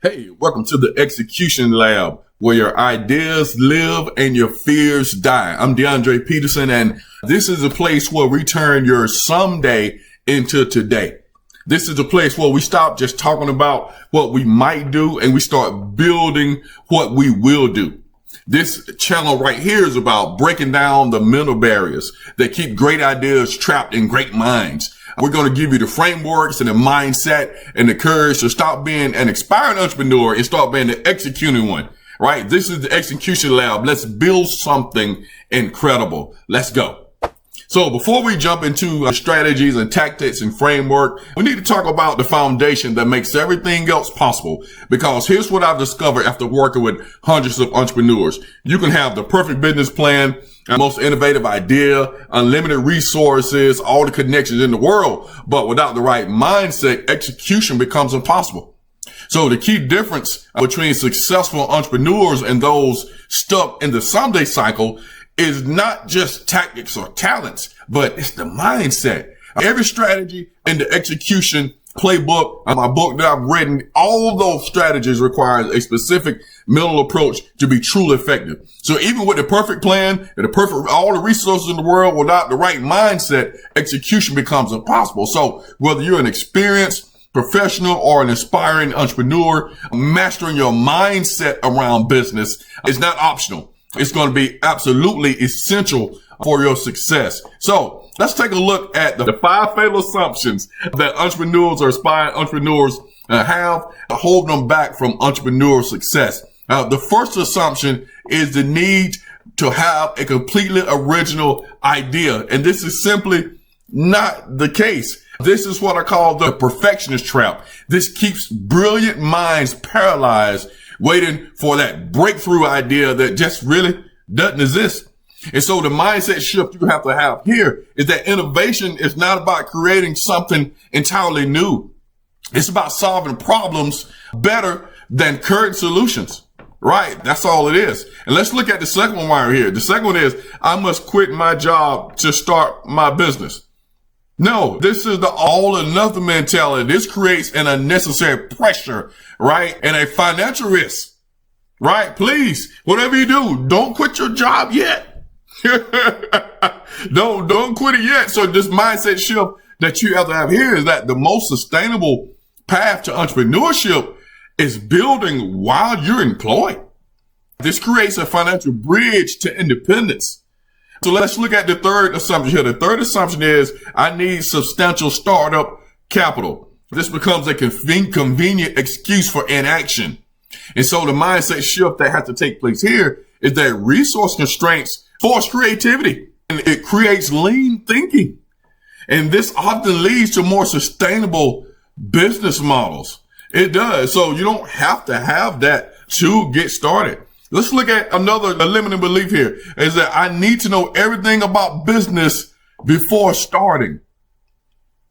Hey, welcome to the Execution Lab, where your ideas live and your fears die. I'm DeAndre Peterson, and this is a place where we turn your someday into today. This is a place where we stop just talking about what we might do and we start building what we will do. This channel right here is about breaking down the mental barriers that keep great ideas trapped in great minds. We're going to give you the frameworks and the mindset and the courage to stop being an aspiring entrepreneur and start being the executing one, right? This is the Execution Lab. Let's build something incredible. Let's go. So before we jump into strategies and tactics and framework, we need to talk about the foundation that makes everything else possible. Because here's what I've discovered after working with hundreds of entrepreneurs. You can have the perfect business plan, the most innovative idea, unlimited resources, all the connections in the world. But without the right mindset, execution becomes impossible. So the key difference between successful entrepreneurs and those stuck in the someday cycle is not just tactics or talents, but it's the mindset. Every strategy in the execution playbook, my book that I've written, all of those strategies require a specific mental approach to be truly effective. So even with the perfect plan and all the resources in the world, without the right mindset, execution becomes impossible. So whether you're an experienced professional or an aspiring entrepreneur, mastering your mindset around business is not optional. It's going to be absolutely essential for your success. So let's take a look at the 5 fatal assumptions that entrepreneurs or aspiring entrepreneurs have to hold them back from entrepreneurial success. The first assumption is the need to have a completely original idea. And this is simply not the case. This is what I call the perfectionist trap. This keeps brilliant minds paralyzed, waiting for that breakthrough idea that just really doesn't exist. And so the mindset shift you have to have here is that innovation is not about creating something entirely new. It's about solving problems better than current solutions, right? That's all it is. And let's look at the second one right here. The second one is, I must quit my job to start my business. No, this is the all or nothing mentality. This creates an unnecessary pressure, right? And a financial risk, right? Please, whatever you do, don't quit your job yet. Don't quit it yet. So this mindset shift that you have to have here is that the most sustainable path to entrepreneurship is building while you're employed. This creates a financial bridge to independence. So let's look at the third assumption here. The third assumption is I need substantial startup capital. This becomes a convenient excuse for inaction. And so the mindset shift that has to take place here is that resource constraints force creativity and it creates lean thinking. And this often leads to more sustainable business models. It does. So you don't have to have that to get started. Let's look at another limiting belief here is that I need to know everything about business before starting.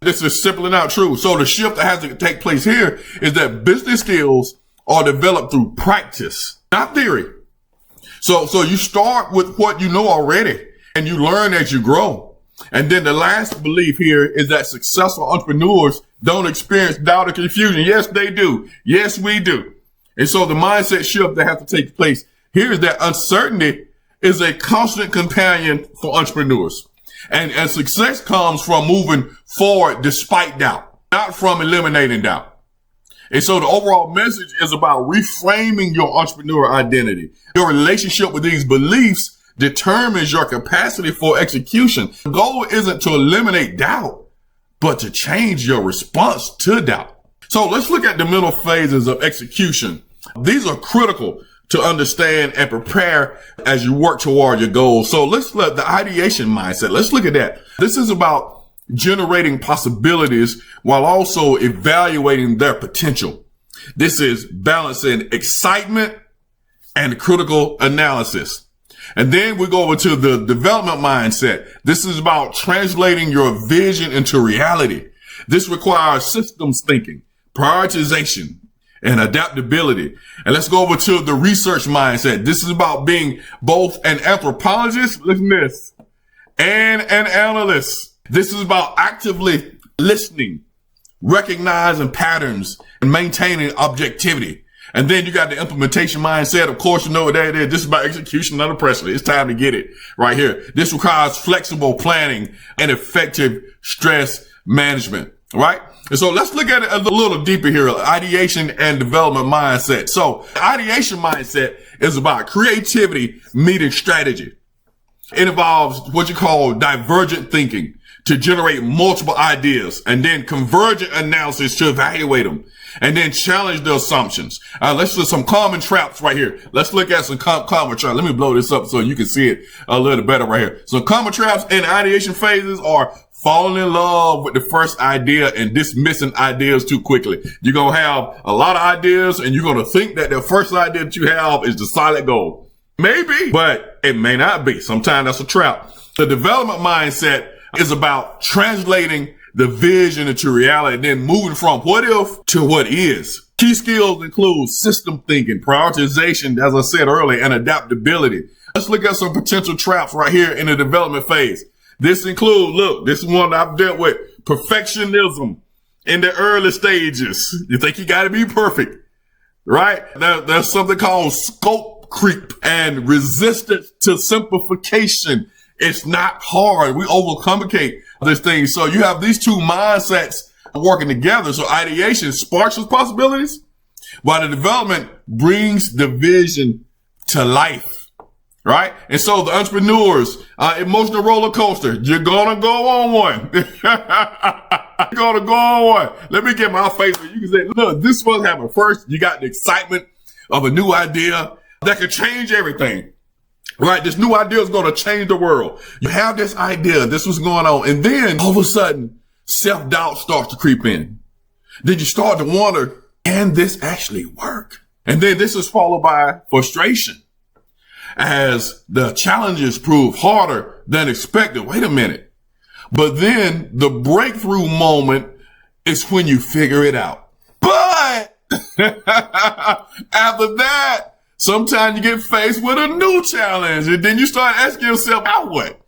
This is simply not true. So the shift that has to take place here is that business skills are developed through practice, not theory. So you start with what you know already and you learn as you grow. And then the last belief here is that successful entrepreneurs don't experience doubt or confusion. Yes, they do. Yes, we do. And so the mindset shift that has to take place here is that uncertainty is a constant companion for entrepreneurs. And success comes from moving forward despite doubt, not from eliminating doubt. And so the overall message is about reframing your entrepreneur identity. Your relationship with these beliefs determines your capacity for execution. The goal isn't to eliminate doubt, but to change your response to doubt. So let's look at the mental phases of execution. These are critical to understand and prepare as you work toward your goals. So let's look at the ideation mindset. Let's look at that. This is about generating possibilities while also evaluating their potential. This is balancing excitement and critical analysis. And then we go over to the development mindset. This is about translating your vision into reality. This requires systems thinking, prioritization, and adaptability. And let's go over to the research mindset. This is about being both an anthropologist, listen to this, and an analyst. This is about actively listening, recognizing patterns, and maintaining objectivity. And then you got the implementation mindset. Of course, you know what that is. This is about execution under pressure. It's time to get it right here. This requires flexible planning and effective stress management, right? And so let's look at it a little deeper here. Ideation and development mindset. So ideation mindset is about creativity meeting strategy. It involves what you call divergent thinking to generate multiple ideas, and then convergent analysis to evaluate them, and then challenge the assumptions. Let's look at some common traps right here. Let's look at some common traps. Let me blow this up so you can see it a little better right here. Some common traps in ideation phases are falling in love with the first idea and dismissing ideas too quickly. You're going to have a lot of ideas, and you're going to think that the first idea that you have is the solid gold. Maybe, but it may not be. Sometimes that's a trap. The development mindset is about translating the vision into reality and then moving from what if to what is. Key skills include system thinking, prioritization, as I said earlier, and adaptability. Let's look at some potential traps right here in the development phase. This includes, look, this is one I've dealt with, perfectionism in the early stages. You think you got to be perfect, right? There's something called scope creep and resistance to simplification. It's not hard. We overcomplicate this thing. So you have these two mindsets working together. So ideation sparks those possibilities, while the development brings the vision to life, right? And so the entrepreneurs, emotional roller coaster, you're going to go on one. You're going to go on one. Let me get my face where you can say, look, this is what happened. First, you got the excitement of a new idea that could change everything. Right? This new idea is going to change the world. You have this idea. This was going on. And then all of a sudden, self-doubt starts to creep in. Then you start to wonder, can this actually work? And then this is followed by frustration as the challenges prove harder than expected. Wait a minute. But then the breakthrough moment is when you figure it out. But after that, sometimes you get faced with a new challenge, and then you start asking yourself, now what?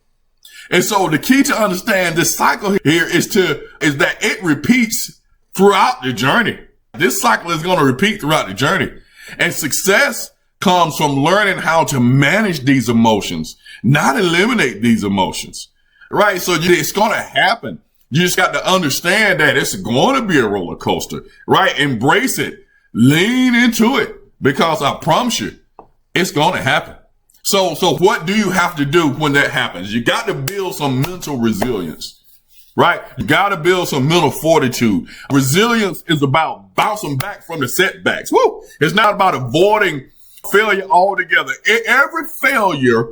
And so the key to understand this cycle here is that it repeats throughout the journey. This cycle is going to repeat throughout the journey. And success comes from learning how to manage these emotions, not eliminate these emotions, right? So it's going to happen. You just got to understand that it's going to be a roller coaster, right? Embrace it. Lean into it. Because I promise you, it's going to happen. So what do you have to do when that happens? You got to build some mental resilience, right? You got to build some mental fortitude. Resilience is about bouncing back from the setbacks. Woo! It's not about avoiding failure altogether. Every failure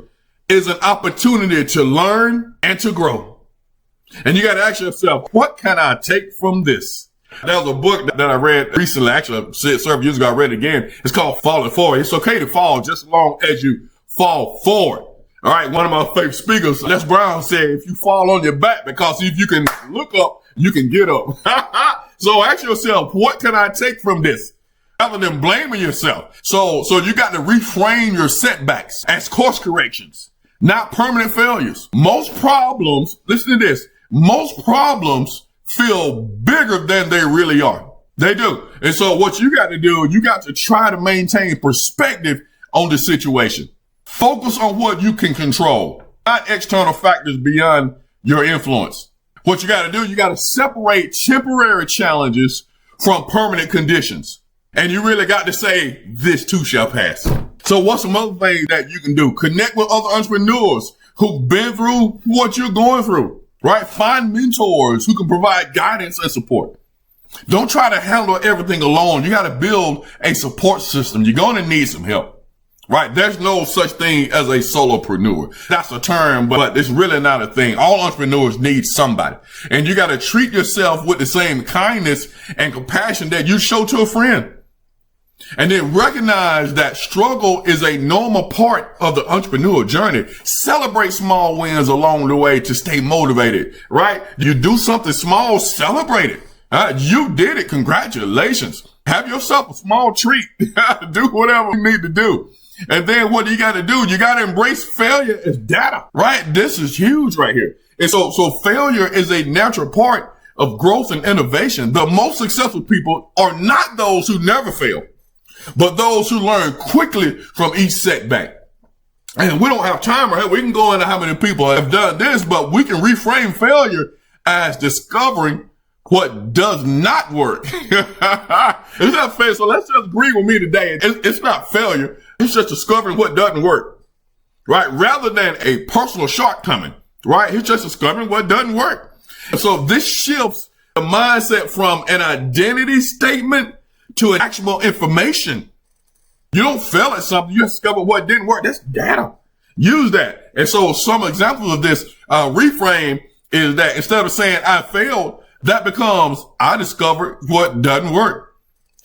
is an opportunity to learn and to grow. And you got to ask yourself, what can I take from this? There was a book that I read recently, actually several years ago. I read it again. It's called Falling Forward. It's okay to fall just as long as you fall forward. All right. One of my favorite speakers, Les Brown, said, if you fall on your back, because if you can look up, you can get up. So ask yourself, what can I take from this? Rather than blaming yourself. So you got to reframe your setbacks as course corrections, not permanent failures. Most problems, listen to this, most problems feel bigger than they really are. They do. And so what you got to do, you got to try to maintain perspective on the situation. Focus on what you can control, not external factors beyond your influence. What you got to do, you got to separate temporary challenges from permanent conditions. And you really got to say, this too shall pass. So what's some other things that you can do? Connect with other entrepreneurs who've been through what you're going through. Right? Find mentors who can provide guidance and support. Don't try to handle everything alone. You got to build a support system. You're going to need some help, right? There's no such thing as a solopreneur. That's a term, but it's really not a thing. All entrepreneurs need somebody. And you got to treat yourself with the same kindness and compassion that you show to a friend. And then recognize that struggle is a normal part of the entrepreneurial journey. Celebrate small wins along the way to stay motivated, right? You do something small, celebrate it. You did it. Congratulations. Have yourself a small treat. Do whatever you need to do. And then what do you got to do? You got to embrace failure as data, right? This is huge right here. And so failure is a natural part of growth and innovation. The most successful people are not those who never fail. but those who learn quickly from each setback. And we don't have time right here. We can go into how many people have done this, but we can reframe failure as discovering what does not work. It's not failure. So let's just agree with me today. It's not failure. It's just discovering what doesn't work, right? Rather than a personal shortcoming, right? It's just discovering what doesn't work. And so this shifts the mindset from an identity statement to an actual information. You don't fail at something. You discover what didn't work. That's data. Use that. And so some examples of this reframe is that instead of saying I failed, that becomes I discovered what doesn't work.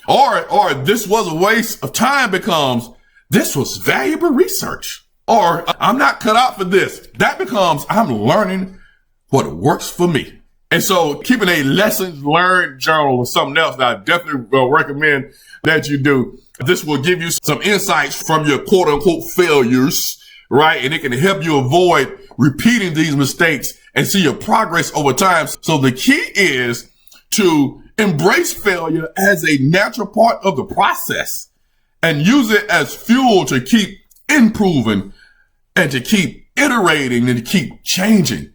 Or this was a waste of time becomes this was valuable research. Or I'm not cut out for this. That becomes I'm learning what works for me. And so keeping a lessons learned journal or something else that I definitely recommend that you do. This will give you some insights from your quote unquote failures, right? And it can help you avoid repeating these mistakes and see your progress over time. So the key is to embrace failure as a natural part of the process and use it as fuel to keep improving and to keep iterating and to keep changing.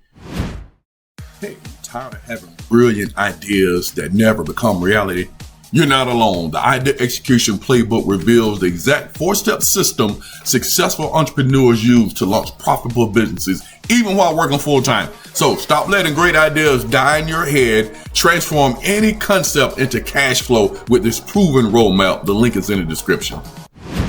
Hey, tired of having brilliant ideas that never become reality? You're not alone. The Idea Execution Playbook reveals the exact 4-step system successful entrepreneurs use to launch profitable businesses, even while working full-time. So stop letting great ideas die in your head. Transform any concept into cash flow with this proven roadmap. The link is in the description.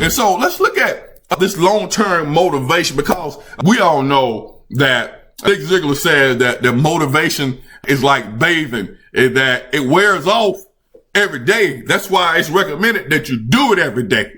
And so let's look at this long-term motivation, because we all know that Zig Ziglar says that the motivation is like bathing, and that it wears off every day. That's why it's recommended that you do it every day.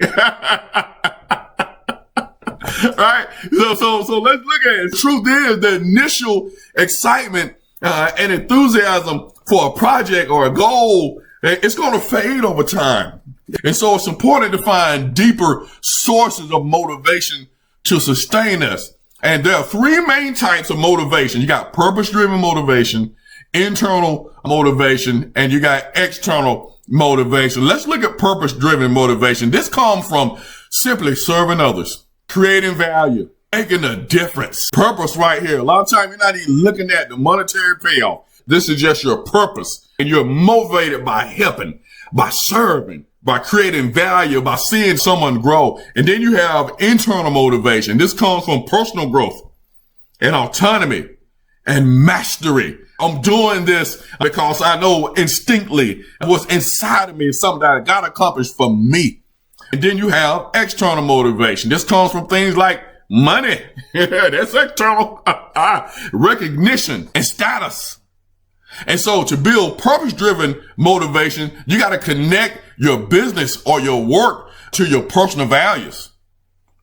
Right? So let's look at it. The truth is the initial excitement and enthusiasm for a project or a goal, it's going to fade over time. And so it's important to find deeper sources of motivation to sustain us. And there are 3 main types of motivation. You got purpose-driven motivation, internal motivation, and you got external motivation. Let's look at purpose-driven motivation. This comes from simply serving others, creating value, making a difference. Purpose right here. A lot of times you're not even looking at the monetary payoff. This is just your purpose. And you're motivated by helping, by serving, by creating value, by seeing someone grow. And then you have internal motivation. This comes from personal growth and autonomy and mastery. I'm doing this because I know instinctively what's inside of me is something that I got to accomplish for me. And then you have external motivation. This comes from things like money. That's external. Recognition and status. And so to build purpose-driven motivation, you got to connect your business or your work to your personal values.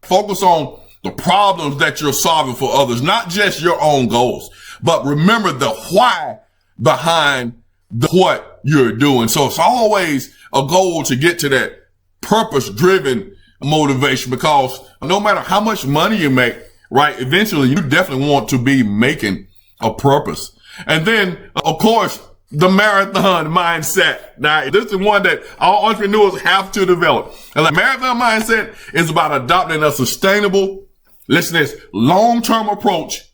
Focus on the problems that you're solving for others, not just your own goals, but remember the why behind the what you're doing. So it's always a goal to get to that purpose-driven motivation, because no matter how much money you make, right, eventually you definitely want to be making a purpose. And then, of course, the marathon mindset. Now, this is one that all entrepreneurs have to develop. And the marathon mindset is about adopting a sustainable, listen to this, long-term approach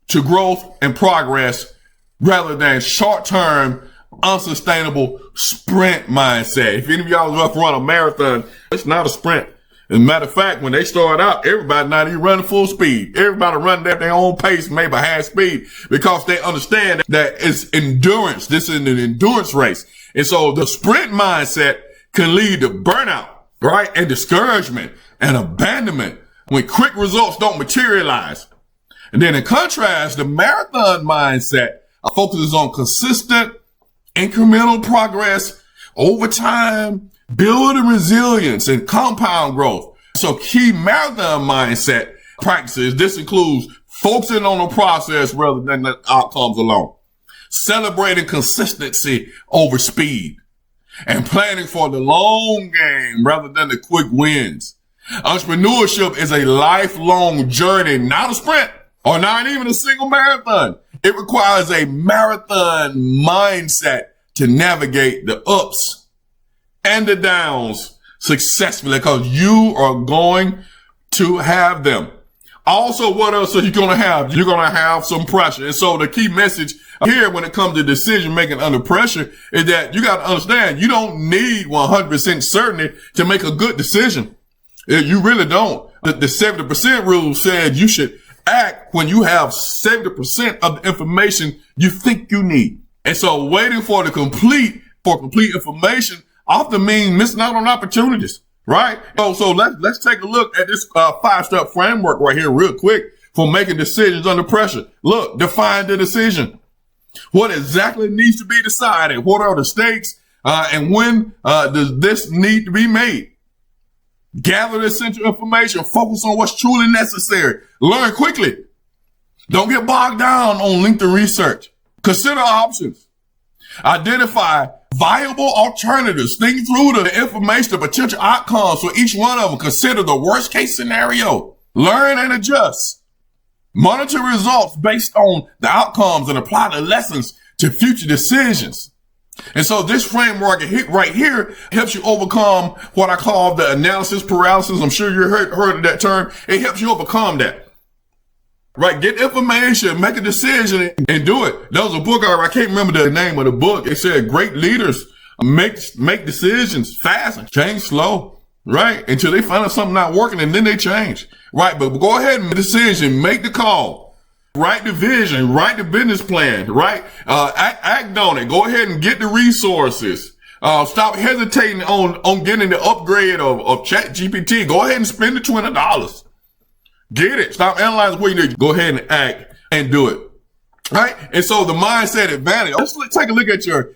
to growth and progress rather than short-term, unsustainable sprint mindset. If any of y'all have run a marathon, it's not a sprint. As a matter of fact, when they start out, everybody not even running full speed. Everybody running at their own pace, maybe half speed, because they understand that it's endurance. This is an endurance race. And so the sprint mindset can lead to burnout, right? And discouragement and abandonment when quick results don't materialize. And then in contrast, the marathon mindset focuses on consistent, incremental progress over time, building resilience and compound growth. So key marathon mindset practices, this includes focusing on the process rather than the outcomes alone, celebrating consistency over speed, and planning for the long game rather than the quick wins. Entrepreneurship is a lifelong journey, not a sprint or not even a single marathon. It requires a marathon mindset to navigate the ups and the downs successfully because you are going to have them. Also, what else are you going to have? You're going to have some pressure. And so the key message here when it comes to decision making under pressure is that you got to understand you don't need 100% certainty to make a good decision. You really don't. The 70% rule says you should act when you have 70% of the information you think you need. And so waiting for complete information often means missing out on opportunities. Right? So let's take a look at this 5-step framework right here real quick for making decisions under pressure. Look, define the decision. What exactly needs to be decided? What are the stakes? And when does this need to be made? Gather the essential information. Focus on what's truly necessary. Learn quickly. Don't get bogged down on LinkedIn research. Consider options. Identify viable alternatives. Think through the information, the potential outcomes for each one of them. Consider the worst case scenario. Learn and adjust. Monitor results based on the outcomes and apply the lessons to future decisions. And so this framework right here helps you overcome what I call the analysis paralysis. I'm sure you heard of that term. It helps you overcome that. Right, get information, make a decision, and do it. There was a book, I can't remember the name of the book. It said great leaders make decisions fast and change slow, right? Until they find out something not working, and then they change, right? But go ahead and make the decision, make the call, write the vision, write the business plan, right? Act on it. Go ahead and get the resources. Stop hesitating on getting the upgrade of ChatGPT. Go ahead and spend the $20. Get it. Stop analyzing what you need. Go ahead and act and do it. Right? And so the mindset advantage. Let's take a look at your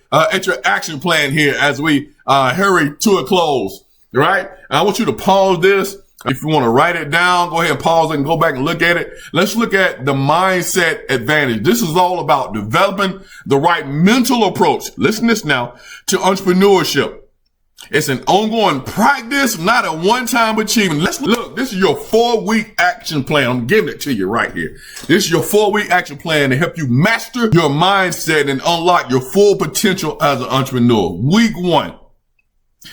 action plan here as we hurry to a close. Right? I want you to pause this. If you want to write it down, go ahead and pause it and go back and look at it. Let's look at the mindset advantage. This is all about developing the right mental approach. Listen to this now, to entrepreneurship. It's an ongoing practice, not a one-time achievement. Let's look. This is your 4-week action plan. I'm giving it to you right here. This is your 4-week action plan to help you master your mindset and unlock your full potential as an entrepreneur. Week 1.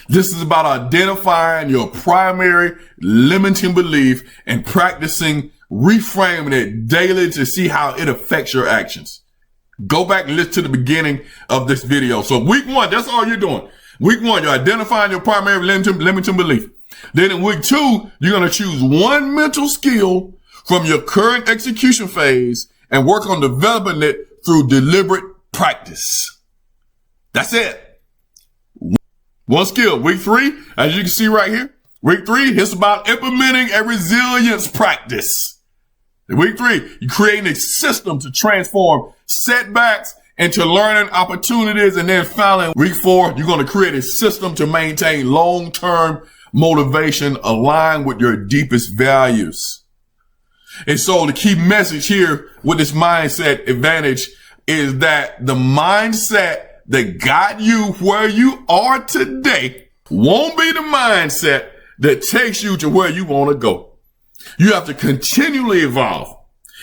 This is about identifying your primary limiting belief and practicing reframing it daily to see how it affects your actions. Go back and listen to the beginning of this video. So week 1, that's all you're doing. Week 1, you're identifying your primary limiting belief. Then in week 2, you're going to choose one mental skill from your current execution phase and work on developing it through deliberate practice. That's it. One skill. Week 3, as you can see right here, week 3, it's about implementing a resilience practice. In week 3, you're creating a system to transform setbacks into learning opportunities. And then finally, week 4, you're going to create a system to maintain long-term motivation aligned with your deepest values. And so the key message here with this mindset advantage is that the mindset that got you where you are today won't be the mindset that takes you to where you want to go. You have to continually evolve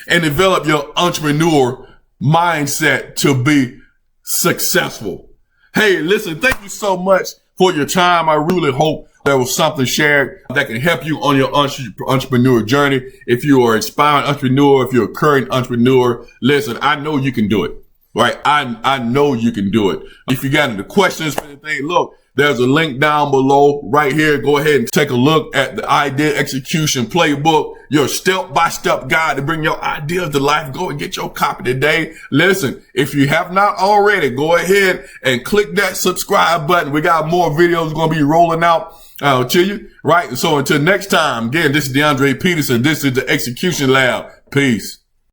and develop your entrepreneur mindset to be successful. Hey, listen, thank you so much for your time. I really hope there was something shared that can help you on your entrepreneur journey. If you are an aspiring entrepreneur, if you're a current entrepreneur, listen, I know you can do it, right? I know you can do it. If you got any questions for anything, look, there's a link down below right here. Go ahead and take a look at the Idea Execution Playbook, your step-by-step guide to bring your ideas to life. Go and get your copy today. Listen, if you have not already, go ahead and click that subscribe button. We got more videos going to be rolling out to you, right? So until next time, again, this is DeAndre Peterson. This is the Execution Lab. Peace.